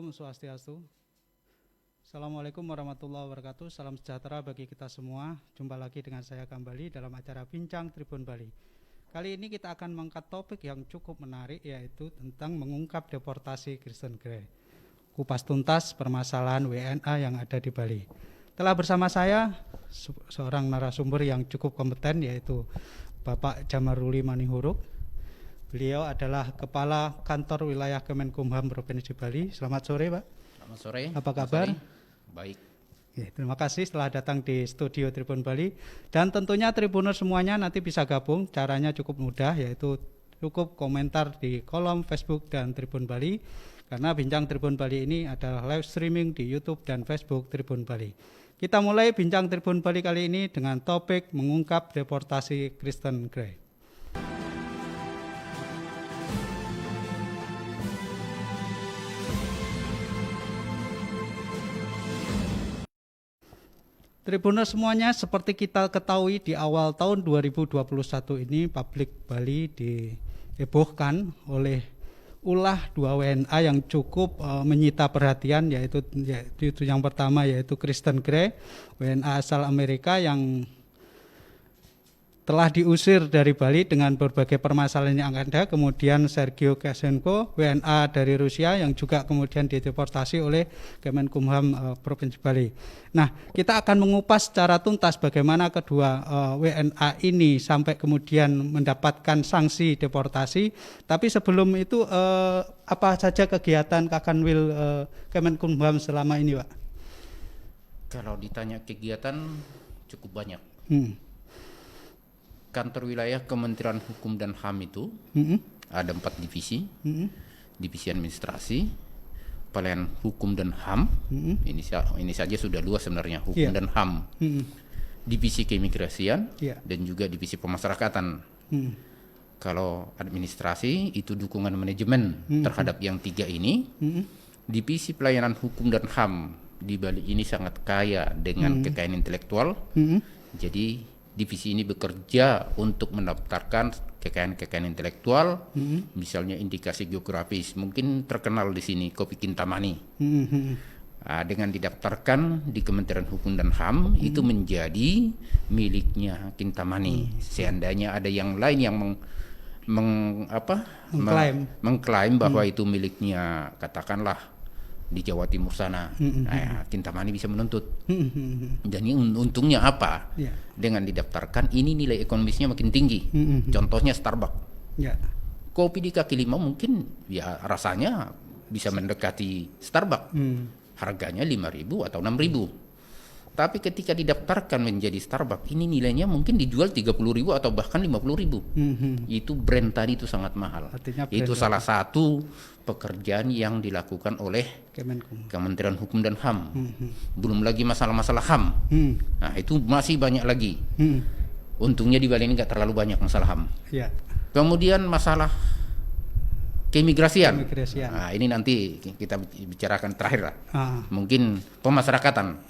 Om Swastiastu. Assalamualaikum warahmatullahi wabarakatuh. Salam sejahtera bagi kita semua. Jumpa lagi dengan saya kembali dalam acara Bincang Tribun Bali. Kali ini kita akan mengangkat topik yang cukup menarik, yaitu tentang mengungkap deportasi Kristen Grey. Kupas tuntas permasalahan WNA yang ada di Bali. Telah bersama saya seorang narasumber yang cukup kompeten, yaitu Bapak Jamaruli Manihuruk. Beliau adalah Kepala Kantor Wilayah Kemenkumham Provinsi Bali. Selamat sore, Pak. Selamat sore. Apa kabar? Baik. Ya, terima kasih telah datang di studio Tribun Bali. Dan tentunya Tribuners semuanya nanti bisa gabung. Caranya cukup mudah, yaitu cukup komentar di kolom Facebook dan Tribun Bali. Karena Bincang Tribun Bali ini adalah live streaming di YouTube dan Facebook Tribun Bali. Kita mulai Bincang Tribun Bali kali ini dengan topik mengungkap deportasi Kristen Grey. Tribuners semuanya, seperti kita ketahui di awal tahun 2021 ini publik Bali dihebohkan oleh ulah dua WNA yang cukup menyita perhatian, yaitu yang pertama yaitu Kristen Grey, WNA asal Amerika yang telah diusir dari Bali dengan berbagai permasalahan yang ada. Kemudian Sergio Kasenko, WNA dari Rusia yang juga kemudian dideportasi oleh Kemenkumham Provinsi Bali. Nah, kita akan mengupas secara tuntas bagaimana kedua WNA ini sampai kemudian mendapatkan sanksi deportasi. Tapi sebelum itu, apa saja kegiatan Kakanwil Kemenkumham selama ini, Pak? Kalau ditanya kegiatan cukup banyak. Kantor wilayah Kementerian Hukum dan HAM itu ada 4 divisi, divisi administrasi, pelayanan hukum dan HAM, ini saja sudah luas sebenarnya, hukum dan HAM, divisi keimigrasian, dan juga divisi pemasyarakatan. Kalau administrasi itu dukungan manajemen terhadap yang 3 ini, divisi pelayanan hukum dan HAM di Bali ini sangat kaya dengan kekayaan intelektual, jadi divisi ini bekerja untuk mendaftarkan kekayaan intelektual, misalnya indikasi geografis, mungkin terkenal di sini Kopi Kintamani. Dengan didaftarkan di Kementerian Hukum dan HAM, itu menjadi miliknya Kintamani. Seandainya ada yang lain yang mengklaim bahwa itu miliknya, katakanlah di Jawa Timur sana, Kintamani bisa menuntut. Dan ini untungnya apa? Dengan didaftarkan ini nilai ekonomisnya makin tinggi. Contohnya Starbucks. Kopi di kaki lima mungkin ya rasanya bisa mendekati Starbucks. Harganya 5.000 atau 6.000. Tapi ketika didaftarkan menjadi Starbucks, ini nilainya mungkin dijual 30.000 atau bahkan 50.000. Itu brand tadi itu sangat mahal. Itu salah satu pekerjaan yang dilakukan oleh Kementerian Hukum dan HAM. Belum lagi masalah-masalah HAM. Nah, itu masih banyak lagi. Untungnya di Bali ini nggak terlalu banyak masalah HAM. Kemudian masalah keimigrasian. Nah, ini nanti kita bicarakan terakhir lah. Mungkin pemasyarakatan.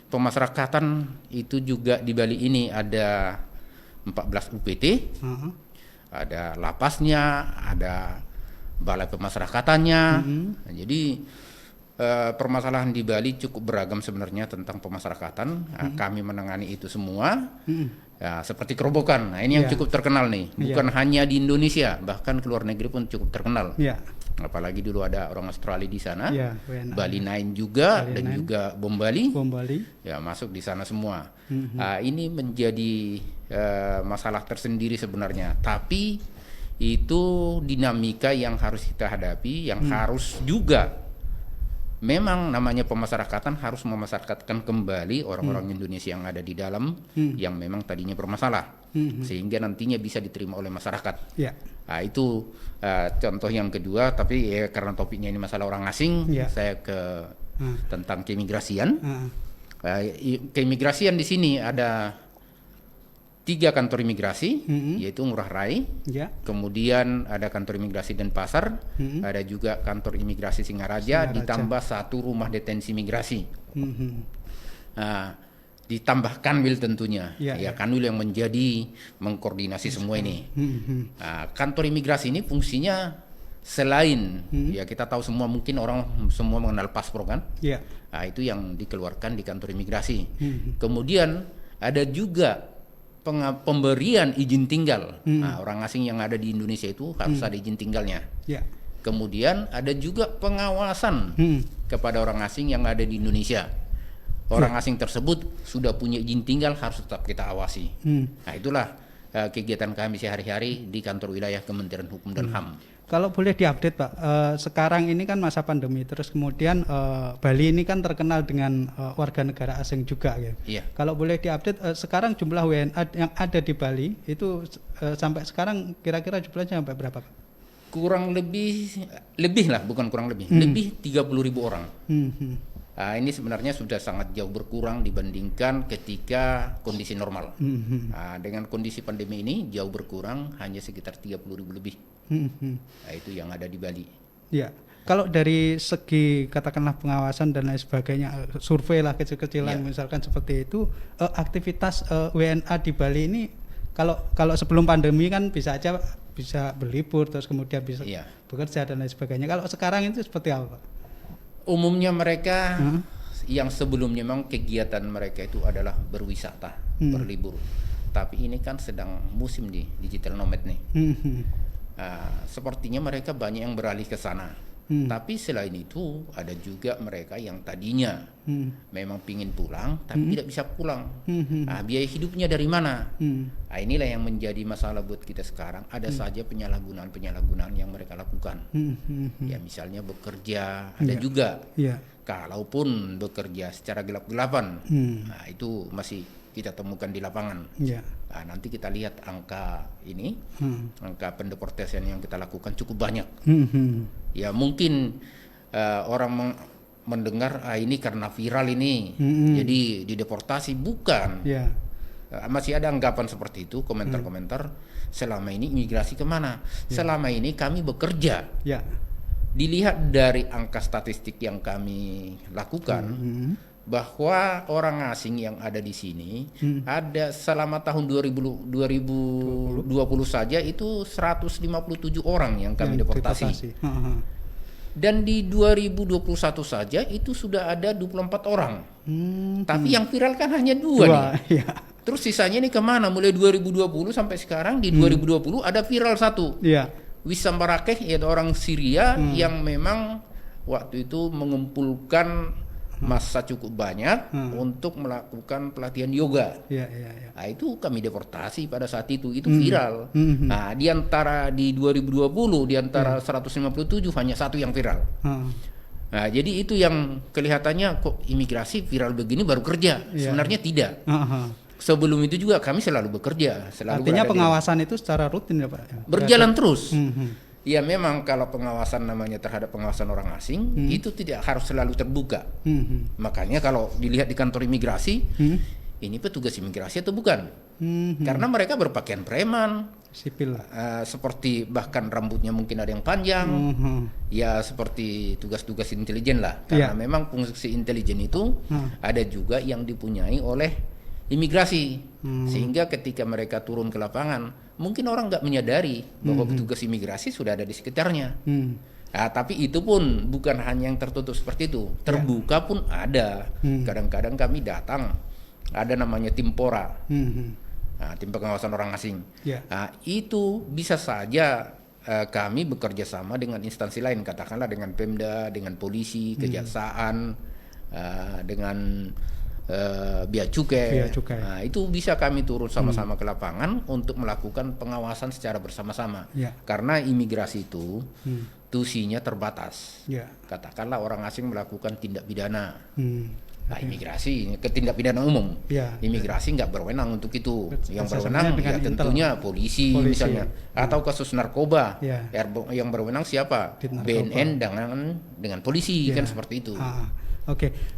Pemasyarakatan itu juga di Bali ini ada 14 UPT, ada lapasnya, ada balai pemasyarakatannya. Jadi permasalahan di Bali cukup beragam sebenarnya tentang pemasyarakatan. Kami menangani itu semua. Ya, seperti kerobokan. Nah, ini yang cukup terkenal nih. Bukan hanya di Indonesia, bahkan ke luar negeri pun cukup terkenal. Apalagi dulu ada orang Australia di sana, Bali Nine juga, dan juga Bom Bali, ya masuk di sana semua. Ini menjadi masalah tersendiri sebenarnya, tapi itu dinamika yang harus kita hadapi, yang harus juga memang namanya pemasyarakatan harus memasyarakatkan kembali orang-orang Indonesia yang ada di dalam, yang memang tadinya bermasalah, sehingga nantinya bisa diterima oleh masyarakat. Nah, itu contoh yang kedua. Tapi karena topiknya ini masalah orang asing, saya ke tentang keimigrasian. Keimigrasian di sini ada 3 kantor imigrasi, yaitu Ngurah Rai, kemudian ada kantor imigrasi Denpasar, ada juga kantor imigrasi Singaraja, ditambah 1 rumah detensi imigrasi. Ditambah Kanwil tentunya, Kanwil yang mengkoordinasi semua ini. Kantor imigrasi ini fungsinya Selain ya kita tahu semua, mungkin orang semua mengenal paspor kan, nah, itu yang dikeluarkan di kantor imigrasi. Kemudian ada juga pemberian izin tinggal. Nah, orang asing yang ada di Indonesia itu harus ada izin tinggalnya. Kemudian ada juga pengawasan kepada orang asing yang ada di Indonesia. Orang asing tersebut sudah punya izin tinggal, harus tetap kita awasi. Nah, itulah kegiatan kami sehari-hari di kantor wilayah Kementerian Hukum dan HAM. Kalau boleh diupdate Pak, sekarang ini kan masa pandemi, terus kemudian Bali ini kan terkenal dengan warga negara asing juga ya. Kalau boleh diupdate, sekarang jumlah WNA yang ada di Bali itu sampai sekarang kira-kira jumlahnya sampai berapa Pak? Kurang lebih lah, bukan kurang lebih, lebih 30.000 orang. Nah, ini sebenarnya sudah sangat jauh berkurang dibandingkan ketika kondisi normal. Nah, dengan kondisi pandemi ini jauh berkurang, hanya sekitar 30.000 lebih. Nah, itu yang ada di Bali. Ya, kalau dari segi katakanlah pengawasan dan lain sebagainya, survei lah kecil-kecilan misalkan seperti itu, aktivitas WNA di Bali ini kalau sebelum pandemi kan bisa berlibur, terus kemudian bisa bekerja dan lain sebagainya. Kalau sekarang itu seperti apa Pak? Umumnya mereka yang sebelumnya memang kegiatan mereka itu adalah berwisata, berlibur. Tapi ini kan sedang musim di digital nomad nih. Sepertinya mereka banyak yang beralih ke sana. Tapi selain itu ada juga mereka yang tadinya memang pingin pulang tapi tidak bisa pulang. Biaya hidupnya dari mana? Inilah yang menjadi masalah buat kita sekarang. Ada saja penyalahgunaan yang mereka lakukan. Ya misalnya bekerja, ada juga. Kalaupun bekerja secara gelap-gelapan, itu masih kita temukan di lapangan. Nanti kita lihat angka ini, angka pendeportasian yang kita lakukan cukup banyak. Ya mungkin orang mendengar ini karena viral ini, jadi dideportasi, bukan. Masih ada anggapan seperti itu, komentar-komentar. Selama ini imigrasi kemana? Selama ini kami bekerja. Dilihat dari angka statistik yang kami lakukan, bahwa orang asing yang ada di sini ada selama tahun 2020 saja itu 157 orang yang kami deportasi. Dan di 2021 saja itu sudah ada 24 orang. Tapi yang viral kan hanya 2 nih. Terus sisanya ini kemana? Mulai 2020 sampai sekarang di 2020 ada viral 1. Wissam Barakeh, yaitu orang Syria yang memang waktu itu mengumpulkan massa cukup banyak untuk melakukan pelatihan yoga. Nah, itu kami deportasi pada saat itu viral. Nah, di 2020 di antara 157 hanya 1 yang viral. Nah, jadi itu yang kelihatannya kok imigrasi viral begini baru kerja. Sebenarnya tidak. Sebelum itu juga kami selalu bekerja. Artinya pengawasan itu secara rutin ya Pak? Berjalan terus. Ya memang kalau pengawasan namanya terhadap pengawasan orang asing itu tidak harus selalu terbuka. Makanya kalau dilihat di kantor imigrasi, ini petugas imigrasi atau bukan? Karena mereka berpakaian preman, sipil, seperti bahkan rambutnya mungkin ada yang panjang, ya seperti tugas-tugas intelijen lah. Karena memang fungsi intelijen itu ada juga yang dipunyai oleh imigrasi, sehingga ketika mereka turun ke lapangan, mungkin orang nggak menyadari bahwa petugas imigrasi sudah ada di sekitarnya. Nah, tapi itu pun bukan hanya yang tertutup seperti itu, terbuka pun ada. Kadang-kadang kami datang, ada namanya tim PORA, tim pengawasan orang asing. Nah, itu bisa saja kami bekerja sama dengan instansi lain, katakanlah dengan Pemda, dengan polisi, kejaksaan, dengan Bea Cukai. Nah, itu bisa kami turun sama-sama ke lapangan untuk melakukan pengawasan secara bersama-sama. Karena imigrasi itu tusinya terbatas. Katakanlah orang asing melakukan tindak pidana. Nah, imigrasi ke tindak pidana umum. Imigrasi nggak berwenang untuk itu. Yang berwenang ya tentunya polisi misalnya, atau kasus narkoba. Yang berwenang siapa? BNN dengan polisi kan seperti itu. Oke.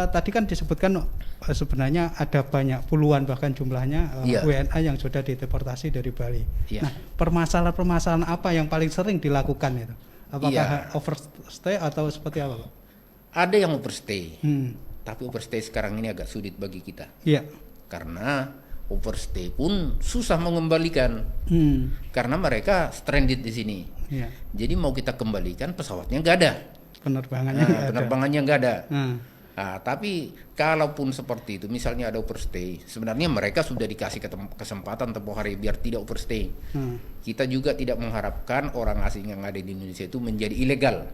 Tadi kan disebutkan sebenarnya ada banyak puluhan bahkan jumlahnya WNA yang sudah dideportasi dari Bali. Nah, permasalahan apa yang paling sering dilakukan itu? Apakah overstay atau seperti apa, Pak? Ada yang overstay, tapi overstay sekarang ini agak sulit bagi kita. Karena overstay pun susah mengembalikan karena mereka stranded di sini. Yeah. Jadi mau kita kembalikan pesawatnya nggak ada, penerbangannya nggak ada. Nah, tapi kalaupun seperti itu, misalnya ada overstay, sebenarnya mereka sudah dikasih kesempatan tempoh hari biar tidak overstay. Kita juga tidak mengharapkan orang asing yang ada di Indonesia itu menjadi ilegal.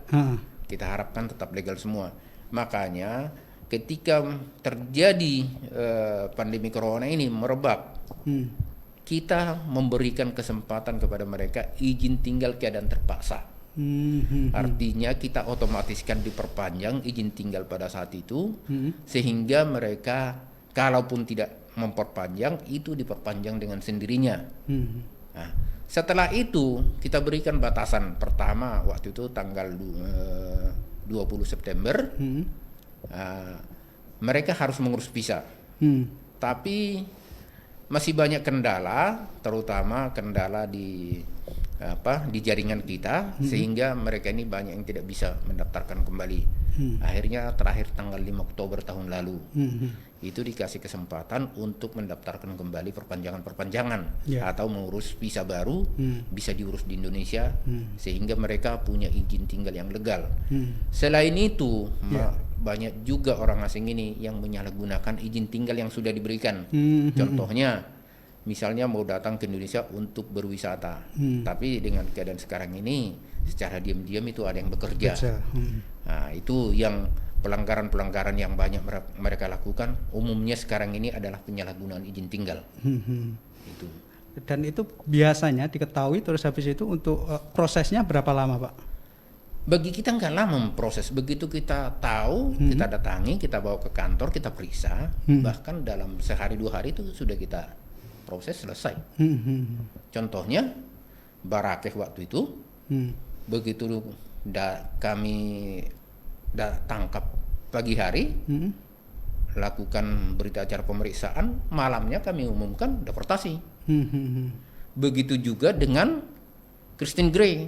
Kita harapkan tetap legal semua. Makanya ketika terjadi pandemi corona ini merebak, kita memberikan kesempatan kepada mereka izin tinggal keadaan terpaksa. Artinya kita otomatiskan diperpanjang izin tinggal pada saat itu, sehingga mereka kalaupun tidak memperpanjang itu diperpanjang dengan sendirinya. Nah, setelah itu kita berikan batasan pertama waktu itu tanggal 20 September. Mereka harus mengurus visa, tapi masih banyak kendala, terutama kendala di jaringan kita, sehingga mereka ini banyak yang tidak bisa mendaftarkan kembali. Akhirnya terakhir tanggal 5 Oktober tahun lalu itu dikasih kesempatan untuk mendaftarkan kembali perpanjangan atau mengurus visa baru, bisa diurus di Indonesia, sehingga mereka punya izin tinggal yang legal. Selain itu banyak juga orang asing ini yang menyalahgunakan izin tinggal yang sudah diberikan. Contohnya misalnya mau datang ke Indonesia untuk berwisata, tapi dengan keadaan sekarang ini secara diam-diam itu ada yang bekerja. Nah, itu yang pelanggaran-pelanggaran yang banyak mereka lakukan umumnya sekarang ini adalah penyalahgunaan izin tinggal. Itu. Dan itu biasanya diketahui terus habis itu untuk prosesnya berapa lama, Pak? Bagi kita nggak lama memproses. Begitu kita tahu, kita datangi, kita bawa ke kantor, kita periksa, bahkan dalam sehari 2 hari itu sudah kita proses selesai. Contohnya Barakeh waktu itu, begitu kami tangkap pagi hari, lakukan berita acara pemeriksaan, malamnya kami umumkan deportasi. Begitu juga dengan Christine Gray.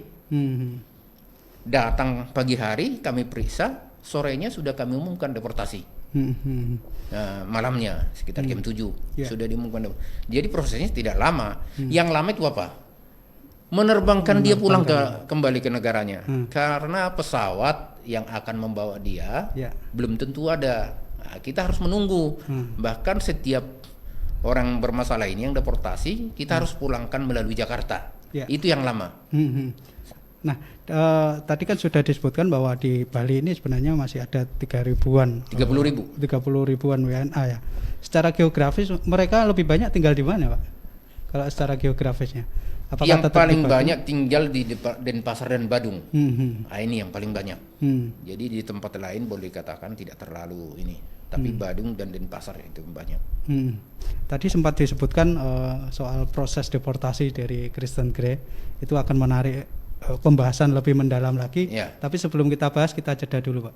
Datang pagi hari kami periksa, sorenya sudah kami umumkan deportasi. Malamnya sekitar jam 7 sudah diumumkan. Jadi prosesnya tidak lama. Yang lama itu apa? Menerbangkan dia pulang kembali ke negaranya. Karena pesawat yang akan membawa dia belum tentu ada. Nah, kita harus menunggu. Bahkan setiap orang bermasalah ini yang deportasi kita harus pulangkan melalui Jakarta. Itu yang lama. Nah, tadi kan sudah disebutkan bahwa di Bali ini sebenarnya masih ada 30 ribuan WNA ya. Secara geografis mereka lebih banyak tinggal di mana, Pak? Kalau secara geografisnya? Apakah yang paling banyak tinggal di Denpasar dan Badung. Nah, ini yang paling banyak. Jadi di tempat lain boleh dikatakan tidak terlalu ini. Tapi Badung dan Denpasar itu banyak. Tadi sempat disebutkan soal proses deportasi dari Christine Gray. Itu akan menarik pembahasan lebih mendalam lagi. Tapi sebelum kita bahas, kita jeda dulu, Pak.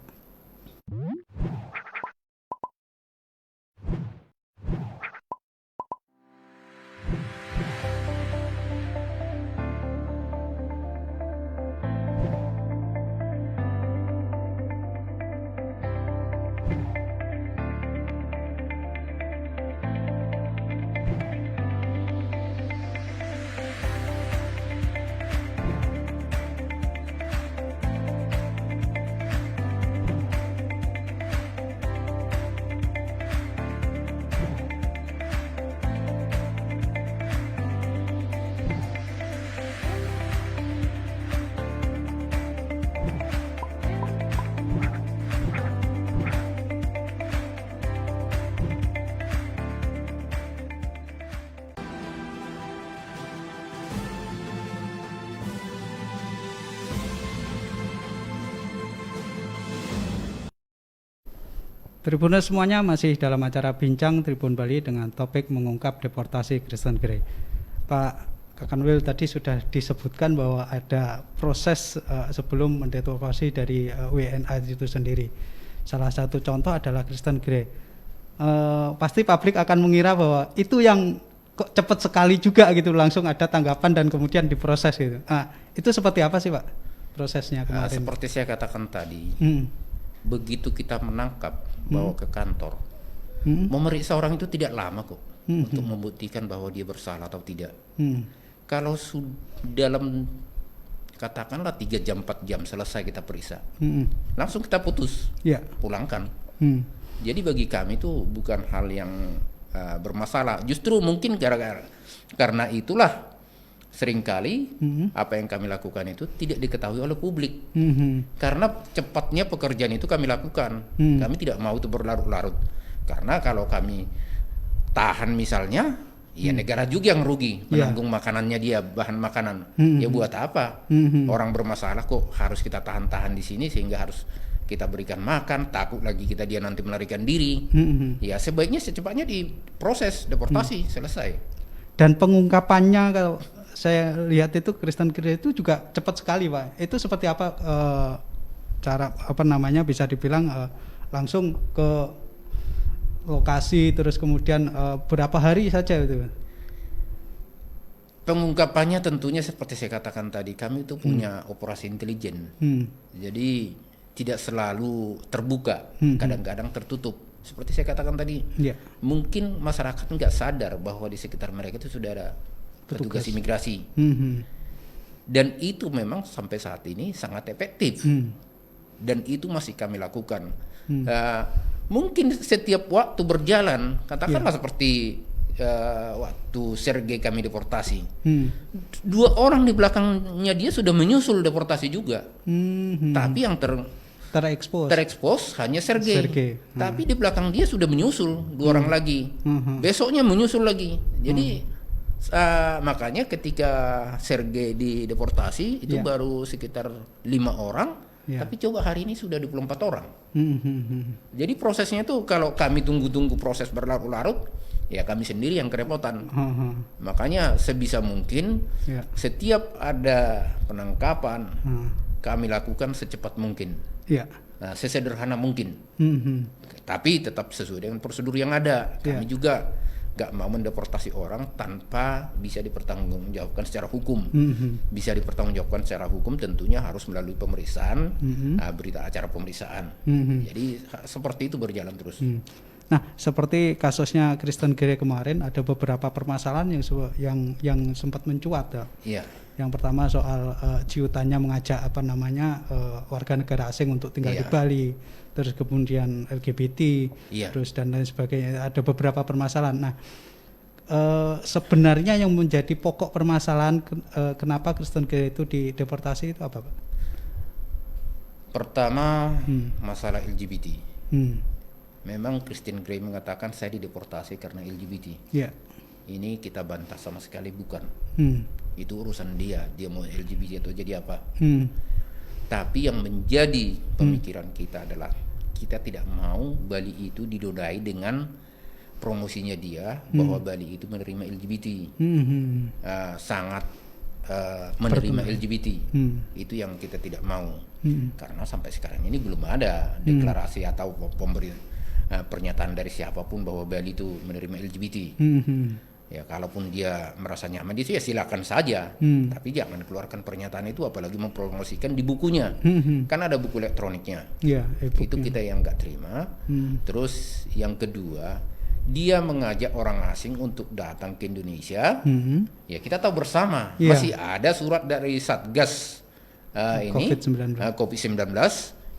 Tribuners semuanya, masih dalam acara Bincang Tribun Bali dengan topik mengungkap deportasi Christine Gray. Pak Kakanwil, tadi sudah disebutkan bahwa ada proses sebelum mendeportasi dari WNA itu sendiri. Salah satu contoh adalah Christine Gray. Pasti publik akan mengira bahwa itu yang kok cepat sekali juga gitu, langsung ada tanggapan dan kemudian diproses gitu. Itu seperti apa sih, Pak, prosesnya kemarin? Seperti saya katakan tadi, begitu kita menangkap, bawa ke kantor, memeriksa orang itu tidak lama kok. untuk membuktikan bahwa dia bersalah atau tidak. Kalau dalam katakanlah 3 jam 4 jam selesai kita periksa, langsung kita putus, pulangkan. Jadi bagi kami itu bukan hal yang bermasalah. Justru mungkin karena itulah seringkali apa yang kami lakukan itu tidak diketahui oleh publik. Karena cepatnya pekerjaan itu kami lakukan. Kami tidak mau itu berlarut-larut. Karena kalau kami tahan misalnya, ya negara juga yang rugi menanggung makanannya dia, bahan makanan. Ya buat apa? Orang bermasalah kok harus kita tahan-tahan di sini sehingga harus kita berikan makan, takut lagi dia nanti melarikan diri. Ya sebaiknya secepatnya diproses, deportasi, selesai. Dan pengungkapannya kalau saya lihat itu Kristen Grey itu juga cepat sekali, Pak. Itu seperti apa cara bisa dibilang langsung ke lokasi, terus kemudian berapa hari saja itu? Pengungkapannya tentunya seperti saya katakan tadi, kami itu punya operasi intelijen. Jadi tidak selalu terbuka, kadang-kadang tertutup. Seperti saya katakan tadi, mungkin masyarakat nggak sadar bahwa di sekitar mereka itu sudah ada petugas imigrasi. Dan itu memang sampai saat ini sangat efektif. Dan itu masih kami lakukan. Mungkin setiap waktu berjalan, katakanlah seperti waktu Sergei kami deportasi, 2 orang di belakangnya dia sudah menyusul deportasi juga. Tapi yang terekspos hanya Sergei. Tapi di belakang dia sudah menyusul 2 orang lagi. Besoknya menyusul lagi. Jadi makanya ketika Sergei dideportasi itu baru sekitar 5 orang. Tapi coba hari ini sudah 24 orang. Jadi prosesnya tuh kalau kami tunggu-tunggu proses berlarut-larut, ya kami sendiri yang kerepotan. Makanya sebisa mungkin setiap ada penangkapan kami lakukan secepat mungkin, sesederhana mungkin. Tapi tetap sesuai dengan prosedur yang ada. Kami juga gak mau mendeportasi orang tanpa bisa dipertanggungjawabkan secara hukum. Bisa dipertanggungjawabkan secara hukum tentunya harus melalui pemeriksaan, berita acara pemeriksaan. Jadi seperti itu berjalan terus. Nah, seperti kasusnya Kristen Grey kemarin, ada beberapa permasalahan yang sempat mencuat. Yang pertama soal ciutannya mengajak warga negara asing untuk tinggal di Bali. Terus kemudian LGBT, terus dan lain sebagainya. Ada beberapa permasalahan. Nah, sebenarnya yang menjadi pokok permasalahan kenapa Kristen Grey itu dideportasi itu apa, Pak? Pertama, masalah LGBT. Memang Kristen Grey mengatakan saya dideportasi karena LGBT. Ini kita bantah sama sekali bukan. Itu urusan dia mau LGBT atau jadi apa. Tapi yang menjadi pemikiran kita adalah kita tidak mau Bali itu didodai dengan promosinya dia bahwa Bali itu menerima LGBT, sangat menerima LGBT. Itu yang kita tidak mau. Karena sampai sekarang ini belum ada deklarasi atau pernyataan dari siapapun bahwa Bali itu menerima LGBT. Ya kalaupun dia merasa nyaman itu ya silakan saja, tapi jangan keluarkan pernyataan itu apalagi mempromosikan di bukunya. Kan ada buku elektroniknya. Itu kita yang nggak terima. Terus yang kedua, dia mengajak orang asing untuk datang ke Indonesia. Ya kita tahu bersama masih ada surat dari Satgas COVID-19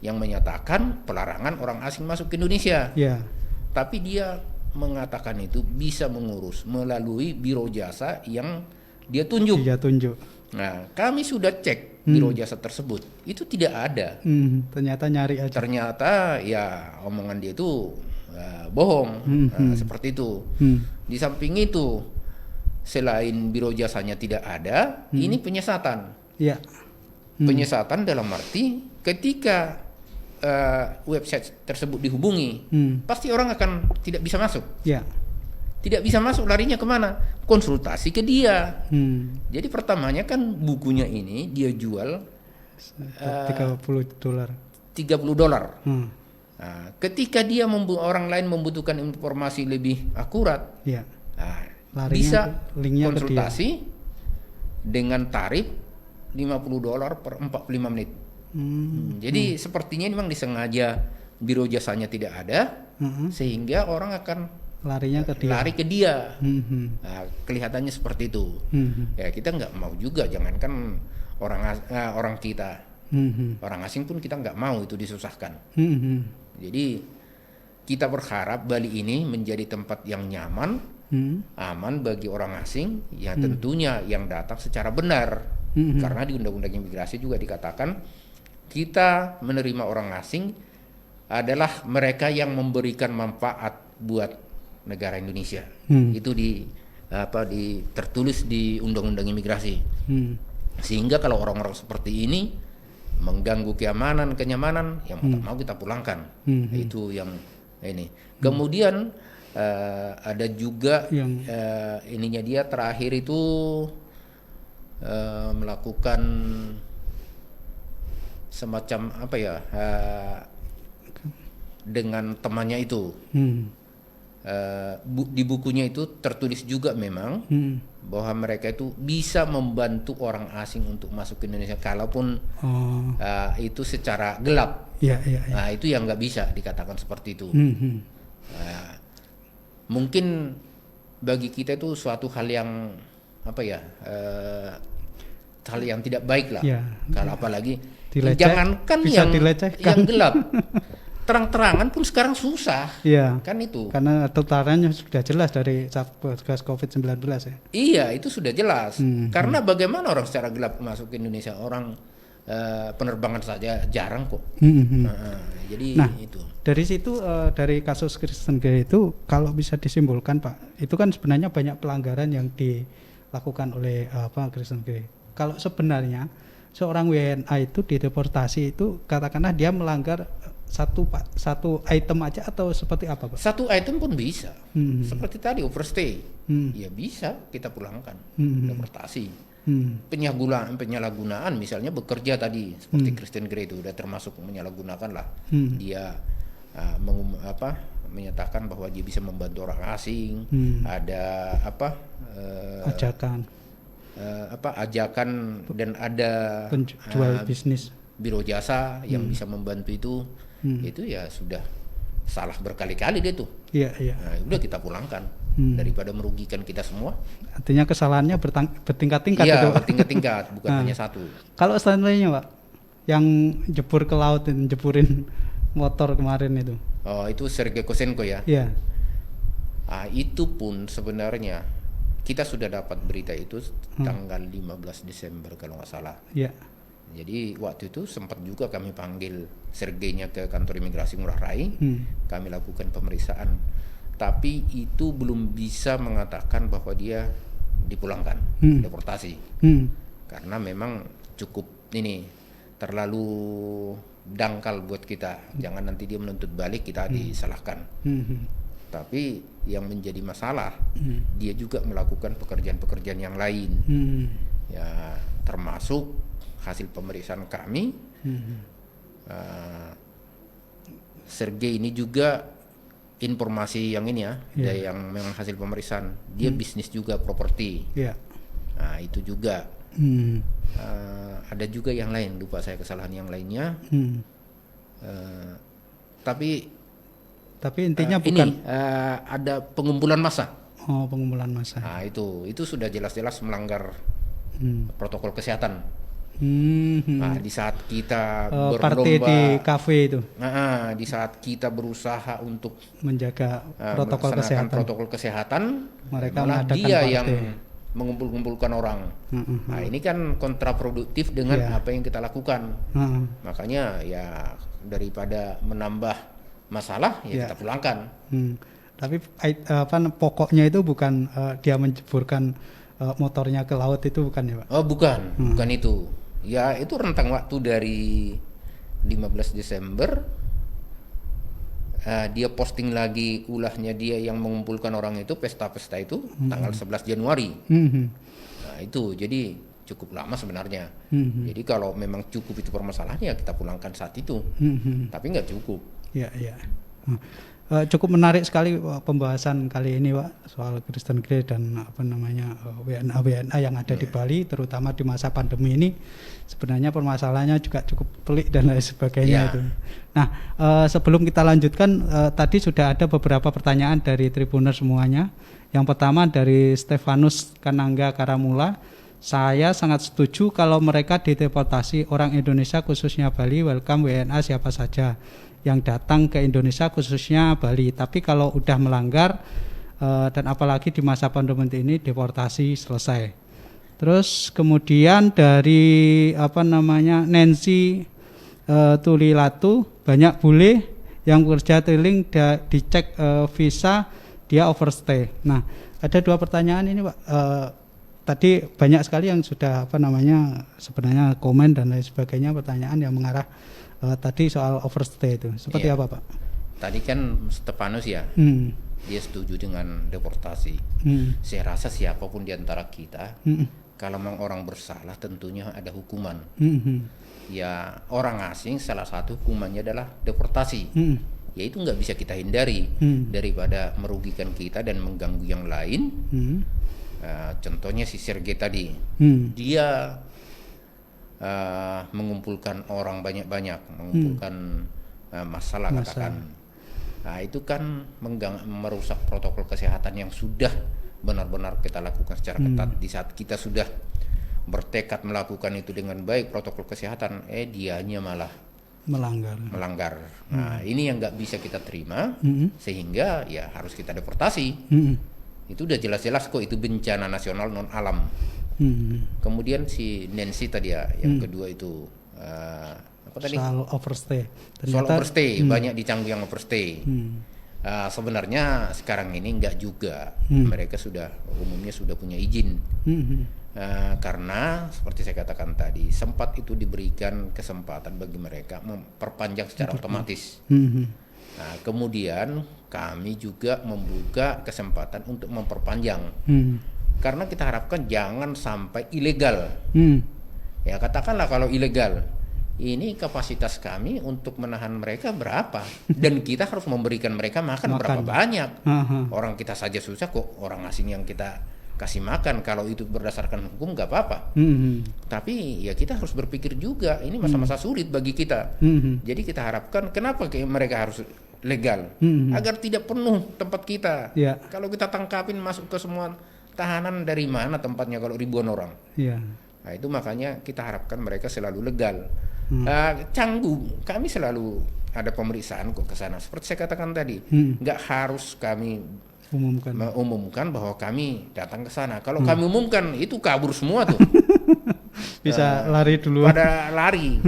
yang menyatakan pelarangan orang asing masuk ke Indonesia. Tapi dia mengatakan itu bisa mengurus melalui biro jasa yang dia tunjuk. Nah, kami sudah cek biro jasa tersebut, itu tidak ada. Ternyata nyari aja. Ternyata ya omongan dia itu bohong. Seperti itu. Di samping itu, selain biro jasanya tidak ada, ini penyesatan. Penyesatan dalam arti ketika website tersebut dihubungi, pasti orang akan tidak bisa masuk. Tidak bisa masuk, larinya kemana? Konsultasi ke dia. Jadi pertamanya kan bukunya ini dia jual $30. Nah, ketika dia orang lain membutuhkan informasi lebih akurat, bisa konsultasi dengan tarif $50 per 45 menit. Jadi sepertinya memang disengaja biro jasanya tidak ada, sehingga orang akan larinya ke dia. Lari ke dia. Nah, kelihatannya seperti itu. Ya kita nggak mau juga, jangankan orang kita, orang asing pun kita nggak mau itu disusahkan. Jadi kita berharap Bali ini menjadi tempat yang nyaman, aman bagi orang asing, ya tentunya yang datang secara benar. Karena di Undang-Undang Imigrasi juga dikatakan kita menerima orang asing adalah mereka yang memberikan manfaat buat negara Indonesia. Itu tertulis di Undang-Undang Imigrasi. Sehingga kalau orang-orang seperti ini mengganggu kenyamanan, yang mau kita pulangkan. Itu yang ini. Kemudian ada juga yang ininya dia terakhir itu melakukan semacam apa ya, dengan temannya itu. Di bukunya itu tertulis juga memang bahwa mereka itu bisa membantu orang asing untuk masuk ke Indonesia, kalaupun itu secara gelap. Nah, itu yang nggak bisa dikatakan seperti itu. Mungkin bagi kita itu suatu hal yang apa ya, hal yang tidak baik lah. Kalau apalagi jangankan yang gelap, terang-terangan pun sekarang susah. Kan itu. Karena tatarannya sudah jelas dari Satgas COVID-19 ya. Iya, itu sudah jelas. Karena bagaimana orang secara gelap masuk ke Indonesia, orang penerbangan saja jarang kok. Jadi itu. Dari situ dari kasus Kristen Grey itu kalau bisa disimpulkan Pak, itu kan sebenarnya banyak pelanggaran yang dilakukan oleh Kristen Grey. Kalau sebenarnya seorang WNA itu dideportasi itu katakanlah dia melanggar satu item aja atau seperti apa Pak? Satu item pun bisa. Seperti tadi overstay. Ya bisa kita pulangkan. Deportasi. Penyalahgunaan misalnya bekerja tadi seperti Kristen Grey itu udah termasuk menyalahgunakan lah. Dia menyatakan bahwa dia bisa membantu orang asing. Ada ajakan dan ada penjual bisnis biro jasa yang bisa membantu itu. Itu ya sudah salah berkali-kali dia tuh. Nah, udah kita pulangkan daripada merugikan kita semua. Artinya kesalahannya bertingkat-tingkat. Iya, bertingkat-tingkat, bukan hanya satu. Kalau selanjutnya Pak, yang jebur ke laut dan jeburin motor kemarin itu. Oh, itu Sergei Kosenko ya? Iya. Itu pun sebenarnya kita sudah dapat berita itu tanggal 15 Desember kalau nggak salah. Iya. Jadi waktu itu sempat juga kami panggil Sergei-nya ke kantor imigrasi Ngurah Rai. Kami lakukan pemeriksaan. Tapi itu belum bisa mengatakan bahwa dia dipulangkan, deportasi. Karena memang cukup terlalu dangkal buat kita. Jangan nanti dia menuntut balik, kita disalahkan. Tapi yang menjadi masalah, dia juga melakukan pekerjaan-pekerjaan yang lain. Ya, termasuk hasil pemeriksaan kami, Sergei ini juga informasi yang ini yang memang hasil pemeriksaan dia bisnis juga properti. Nah itu juga ada juga yang lain, lupa saya kesalahan yang lainnya. Tapi intinya bukan ada pengumpulan massa. Oh, pengumpulan massa. Nah itu sudah jelas-jelas melanggar protokol kesehatan. Nah, di saat kita berlomba partai di kafe itu. Di saat kita berusaha untuk menjaga protokol kesehatan, mereka malah dia yang mengumpulkan orang. Nah, ini kan kontraproduktif dengan apa yang kita lakukan. Makanya ya daripada menambah masalah kita pulangkan. Tapi pokoknya itu bukan dia menjeburkan motornya ke laut itu bukan ya Pak? Oh bukan itu. Ya itu rentang waktu dari 15 Desember dia posting lagi ulahnya dia yang mengumpulkan orang itu, pesta-pesta itu tanggal 11 Januari. Nah itu jadi cukup lama sebenarnya. Jadi kalau memang cukup itu permasalahannya kita pulangkan saat itu. Tapi nggak cukup. Ya. Cukup menarik sekali pembahasan kali ini Pak soal Kristen Grey dan WNA yang ada di Bali, terutama di masa pandemi ini. Sebenarnya permasalahannya juga cukup pelik dan lain sebagainya itu. Nah, sebelum kita lanjutkan, tadi sudah ada beberapa pertanyaan dari Tribuners semuanya. Yang pertama dari Stefanus Kanangga Karamula. Saya sangat setuju kalau mereka dideportasi orang Indonesia khususnya Bali, welcome WNA siapa saja yang datang ke Indonesia khususnya Bali. Tapi kalau udah melanggar dan apalagi di masa pandemi ini deportasi selesai. Terus kemudian dari Nancy Tulilatu, banyak bule yang bekerja keliling dicek visa dia overstay. Nah, ada 2 pertanyaan ini Pak. Tadi banyak sekali yang sudah sebenarnya komen dan lain sebagainya, pertanyaan yang mengarah tadi soal overstay itu seperti apa Pak? Tadi kan Stefanus ya, dia setuju dengan deportasi. Saya rasa siapapun di antara kita, kalau memang orang bersalah tentunya ada hukuman. Ya orang asing salah satu hukumannya adalah deportasi. Ya itu nggak bisa kita hindari daripada merugikan kita dan mengganggu yang lain. Contohnya si Sergei tadi, dia mengumpulkan orang banyak-banyak, mengumpulkan masalah katakan. Nah, itu kan merusak protokol kesehatan yang sudah benar-benar kita lakukan secara ketat. Di saat kita sudah bertekad melakukan itu dengan baik protokol kesehatan, dianya malah melanggar. Nah, ini yang nggak bisa kita terima, sehingga ya harus kita deportasi. Itu udah jelas-jelas kok itu bencana nasional non alam. Kemudian si Nancy tadi ya, yang kedua itu apa tadi? Soal overstay. Soal overstay, banyak di Canggu yang overstay. Sebenarnya sekarang ini enggak juga. Mereka umumnya sudah punya izin. Karena seperti saya katakan tadi, sempat itu diberikan kesempatan bagi mereka memperpanjang secara otomatis. Nah, kemudian kami juga membuka kesempatan untuk memperpanjang. Karena kita harapkan jangan sampai ilegal. Ya katakanlah kalau ilegal, ini kapasitas kami untuk menahan mereka berapa, dan kita harus memberikan mereka makan berapa banyak. Orang kita saja susah kok, orang asing yang kita kasih makan. Kalau itu berdasarkan hukum nggak apa-apa. Tapi ya kita harus berpikir juga, ini masa-masa sulit bagi kita. Jadi kita harapkan kenapa mereka harus legal, agar tidak penuh tempat kita. Kalau kita tangkapin masuk ke semua tahanan, dari mana tempatnya kalau ribuan orang? Nah, itu makanya kita harapkan mereka selalu legal. Canggu kami selalu ada pemeriksaan kok ke sana. Seperti saya katakan tadi, nggak harus kami umumkan bahwa kami datang ke sana. Kalau kami umumkan, itu kabur semua tuh. Bisa lari dulu. Pada lari.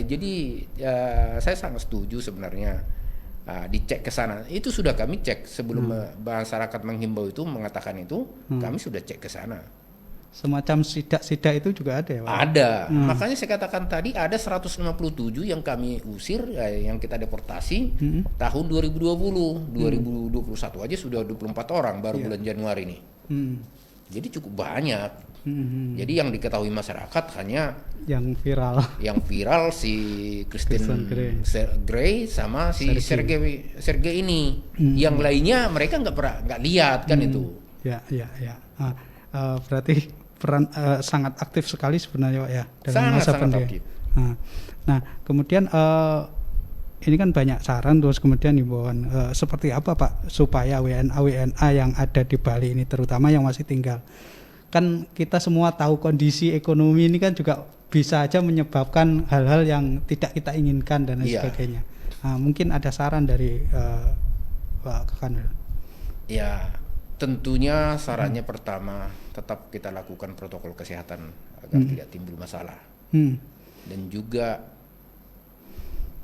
Jadi saya sangat setuju sebenarnya dicek ke sana. Itu sudah kami cek sebelum masyarakat menghimbau itu mengatakan itu, kami sudah cek ke sana. Semacam sidak-sidak itu juga ada ya Pak? Ada. Makanya saya katakan tadi ada 157 yang kami usir, yang kita deportasi tahun 2020. 2021 aja sudah 24 orang baru bulan Januari ini. Jadi cukup banyak. Jadi yang diketahui masyarakat hanya yang viral si Kristen Grey sama si Sergei ini. Yang lainnya mereka nggak lihat kan itu. Ya. Berarti peran sangat aktif sekali sebenarnya Pak ya dalam masa pandemi. Nah, kemudian ini kan banyak saran, terus kemudian himbauan seperti apa Pak supaya WNA yang ada di Bali ini, terutama yang masih tinggal. Kan kita semua tahu kondisi ekonomi ini kan juga bisa aja menyebabkan hal-hal yang tidak kita inginkan dan lain sebagainya. Nah, mungkin ada saran dari Pak Kanwil. Ya, tentunya sarannya pertama tetap kita lakukan protokol kesehatan agar tidak timbul masalah. Dan juga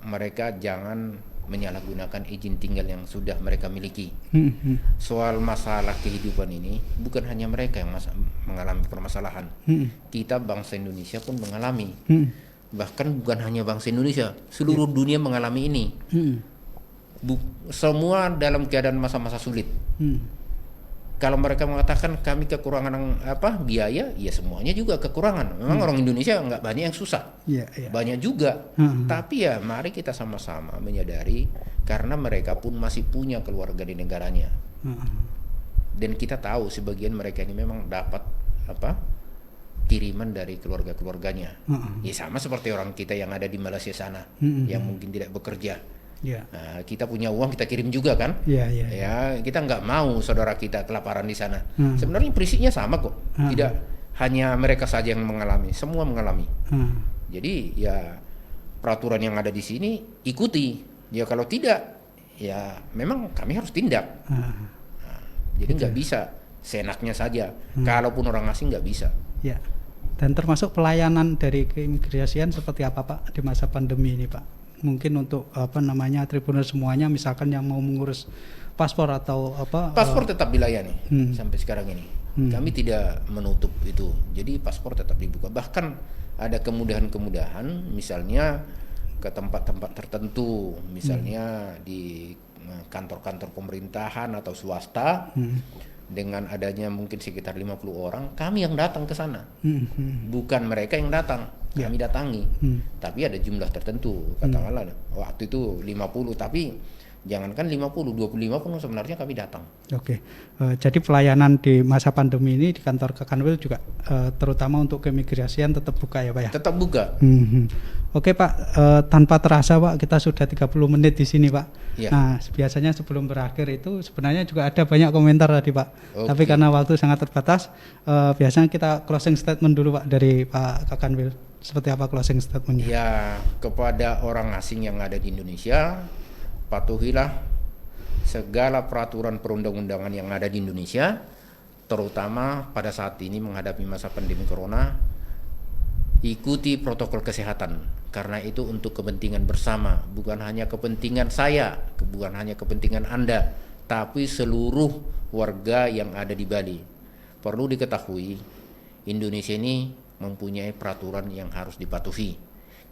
mereka jangan menyalahgunakan izin tinggal yang sudah mereka miliki. Soal masalah kehidupan ini bukan hanya mereka yang mengalami permasalahan. Kita bangsa Indonesia pun mengalami. Bahkan bukan hanya bangsa Indonesia, seluruh dunia mengalami ini. Semua dalam keadaan masa-masa sulit. Kalau mereka mengatakan kami kekurangan biaya, ya semuanya juga kekurangan. Memang orang Indonesia nggak banyak yang susah, banyak juga. Tapi ya mari kita sama-sama menyadari karena mereka pun masih punya keluarga di negaranya. Dan kita tahu sebagian mereka ini memang dapat kiriman dari keluarga-keluarganya. Ya sama seperti orang kita yang ada di Malaysia sana, yang mungkin tidak bekerja. Nah, kita punya uang kita kirim juga kan? Ya kita nggak mau saudara kita kelaparan di sana. Sebenarnya prinsipnya sama kok. Tidak hanya mereka saja yang mengalami, semua mengalami. Jadi ya peraturan yang ada di sini ikuti. Ya kalau tidak, ya memang kami harus tindak. Jadi nggak bisa seenaknya saja. Kalaupun orang asing nggak bisa. Ya. Dan termasuk pelayanan dari keimigrasian seperti apa Pak di masa pandemi ini Pak? Mungkin untuk tribunal semuanya, misalkan yang mau mengurus paspor atau paspor tetap dilayani sampai sekarang ini. Kami tidak menutup itu. Jadi paspor tetap dibuka. Bahkan ada kemudahan-kemudahan, misalnya ke tempat-tempat tertentu, misalnya di kantor-kantor pemerintahan atau swasta. Dengan adanya mungkin sekitar 50 orang, kami yang datang ke sana. Bukan mereka yang datang, kami datangi. Tapi ada jumlah tertentu, katakanlah waktu itu 50, tapi jangankan 50, 25 pun sebenarnya kami datang. Oke. Jadi pelayanan di masa pandemi ini di kantor Kakanwil juga terutama untuk keimigrasian tetap buka ya Pak ya? Tetap buka. Oke Pak, tanpa terasa Pak, kita sudah 30 menit di sini Pak. Nah, biasanya sebelum berakhir itu sebenarnya juga ada banyak komentar tadi Pak. Tapi karena waktu sangat terbatas, biasanya kita closing statement dulu Pak dari Pak Kakanwil. Seperti apa closing statementnya? Ya, kepada orang asing yang ada di Indonesia, patuhilah segala peraturan perundang-undangan yang ada di Indonesia, terutama pada saat ini menghadapi masa pandemi corona. Ikuti protokol kesehatan, karena itu untuk kepentingan bersama, bukan hanya kepentingan saya, bukan hanya kepentingan Anda, tapi seluruh warga yang ada di Bali. Perlu diketahui, Indonesia ini mempunyai peraturan yang harus dipatuhi.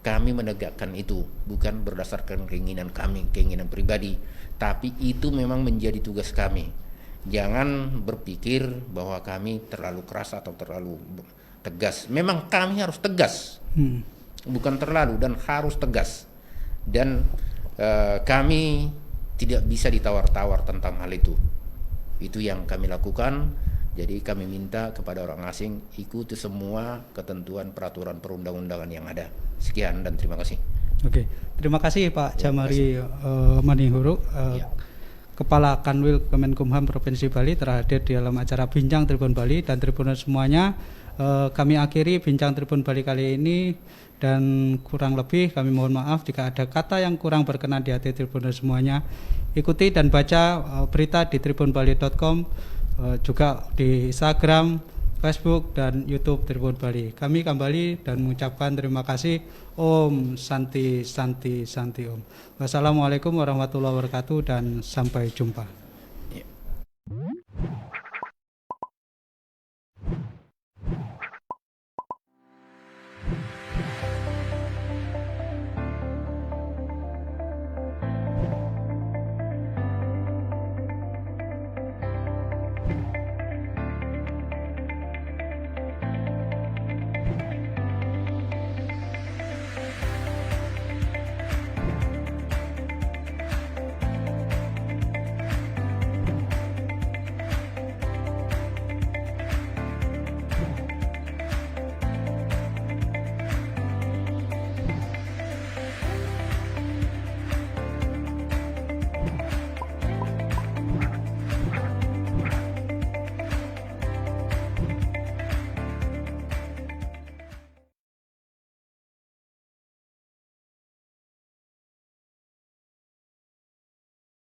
Kami menegakkan itu bukan berdasarkan keinginan kami, keinginan pribadi, tapi itu memang menjadi tugas kami. Jangan berpikir bahwa kami terlalu keras atau terlalu tegas. Memang kami harus tegas, bukan terlalu, dan harus tegas. Dan kami tidak bisa ditawar-tawar tentang hal itu. Itu yang kami lakukan. Jadi kami minta kepada orang asing ikuti semua ketentuan peraturan perundang-undangan yang ada. Sekian dan terima kasih. Oke, terima kasih Pak Jamari Manihuru, Kepala Kanwil Kemenkumham Provinsi Bali, terhadir di dalam acara Bincang Tribun Bali dan Tribunal semuanya. Kami akhiri Bincang Tribun Bali kali ini, dan kurang lebih kami mohon maaf jika ada kata yang kurang berkenan di hati Tribunal semuanya. Ikuti dan baca berita di tribunbali.com, juga di Instagram, Facebook, dan YouTube Tribun Bali. Kami kembali dan mengucapkan terima kasih. Om Santi Santi Santi Om. Wassalamualaikum warahmatullahi wabarakatuh dan sampai jumpa.